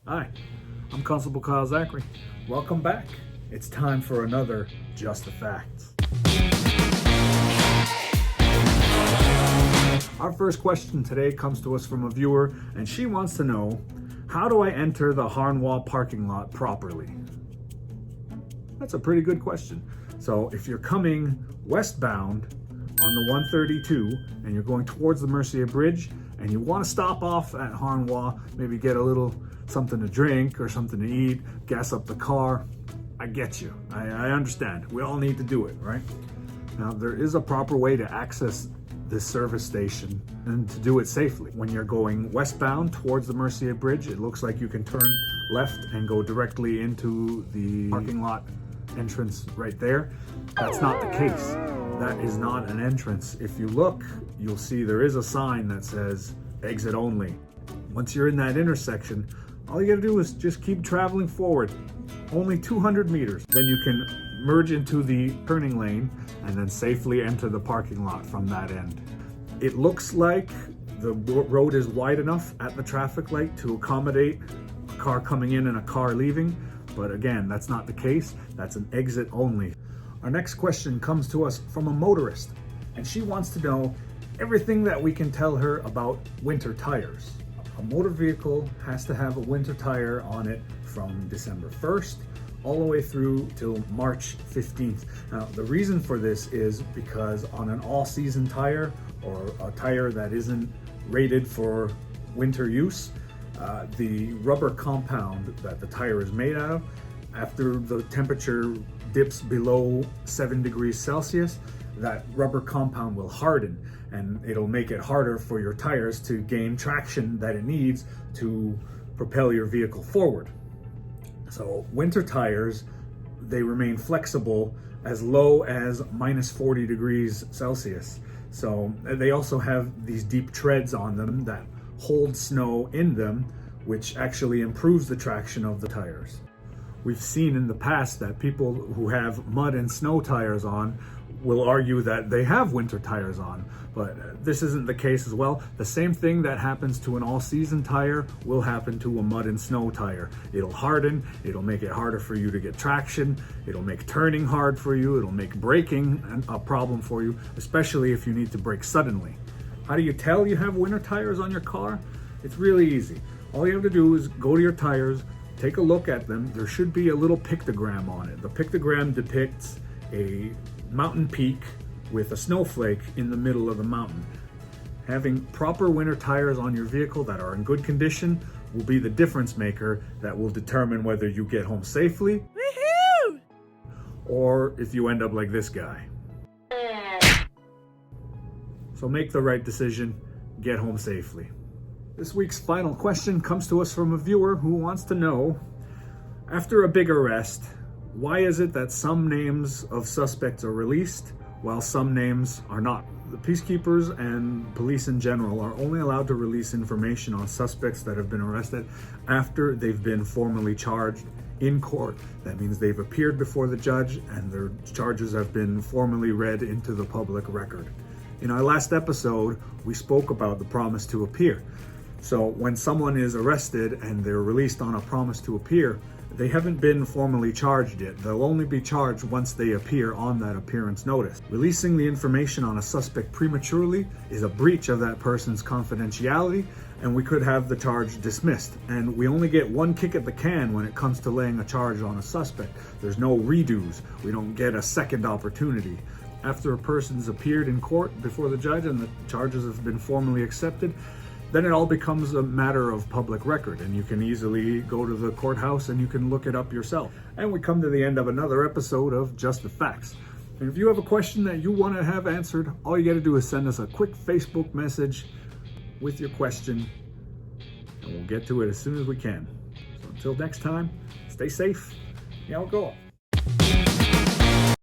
Hi, I'm Constable Kyle Zachary. Welcome back. It's time for another Just the Facts. Our first question today comes to us from a viewer, and she wants to know, how do I enter the Harnois parking lot properly? That's a pretty good question. So if you're coming westbound on the 132 and you're going towards the Mercier Bridge and you want to stop off at Harnois, maybe get a little something to drink or something to eat, gas up the car, I get you. I understand. We all need to do it, right? Now, there is a proper way to access this service station and to do it safely. When you're going westbound towards the Mercier Bridge, it looks like you can turn left and go directly into the parking lot entrance right there. That's not the case. That is not an entrance. If you look, you'll see there is a sign that says exit only. Once you're in that intersection, all you gotta do is just keep traveling forward. Only 200 meters. Then you can merge into the turning lane and then safely enter the parking lot from that end. It looks like the road is wide enough at the traffic light to accommodate a car coming in and a car leaving, but again, that's not the case. That's an exit only. Our next question comes to us from a motorist, and she wants to know everything that we can tell her about winter tires. A motor vehicle has to have a winter tire on it from December 1st all the way through till March 15th. Now, the reason for this is because on an all-season tire or a tire that isn't rated for winter use, the rubber compound that the tire is made out of, after the temperature dips below 7 degrees Celsius, that rubber compound will harden and it'll make it harder for your tires to gain traction that it needs to propel your vehicle forward. So winter tires, they remain flexible as low as minus 40 degrees Celsius. So they also have these deep treads on them that hold snow in them, which actually improves the traction of the tires. We've seen in the past that people who have mud and snow tires on will argue that they have winter tires on, but this isn't the case as well. The same thing that happens to an all-season tire will happen to a mud and snow tire. It'll harden, it'll make it harder for you to get traction, it'll make turning hard for you, it'll make braking a problem for you, especially if you need to brake suddenly. How do you tell you have winter tires on your car? It's really easy. All you have to do is go to your tires, take a look at them. There should be a little pictogram on it. The pictogram depicts a mountain peak with a snowflake in the middle of the mountain. Having proper winter tires on your vehicle that are in good condition will be the difference maker that will determine whether you get home safely, woohoo, or if you end up like this guy. So make the right decision, get home safely. This week's final question comes to us from a viewer who wants to know, after a big arrest, why is it that some names of suspects are released while some names are not? The peacekeepers and police in general are only allowed to release information on suspects that have been arrested after they've been formally charged in court. That means they've appeared before the judge and their charges have been formally read into the public record. In our last episode, we spoke about the promise to appear. So when someone is arrested and they're released on a promise to appear, they haven't been formally charged yet. They'll only be charged once they appear on that appearance notice. Releasing the information on a suspect prematurely is a breach of that person's confidentiality, and we could have the charge dismissed. And we only get one kick at the can when it comes to laying a charge on a suspect. There's no redos. We don't get a second opportunity. After a person's appeared in court before the judge and the charges have been formally accepted, then it all becomes a matter of public record, and you can easily go to the courthouse and you can look it up yourself. And we come to the end of another episode of Just the Facts. And if you have a question that you want to have answered, all you got to do is send us a quick Facebook message with your question, and we'll get to it as soon as we can. So until next time, stay safe. Y'all go.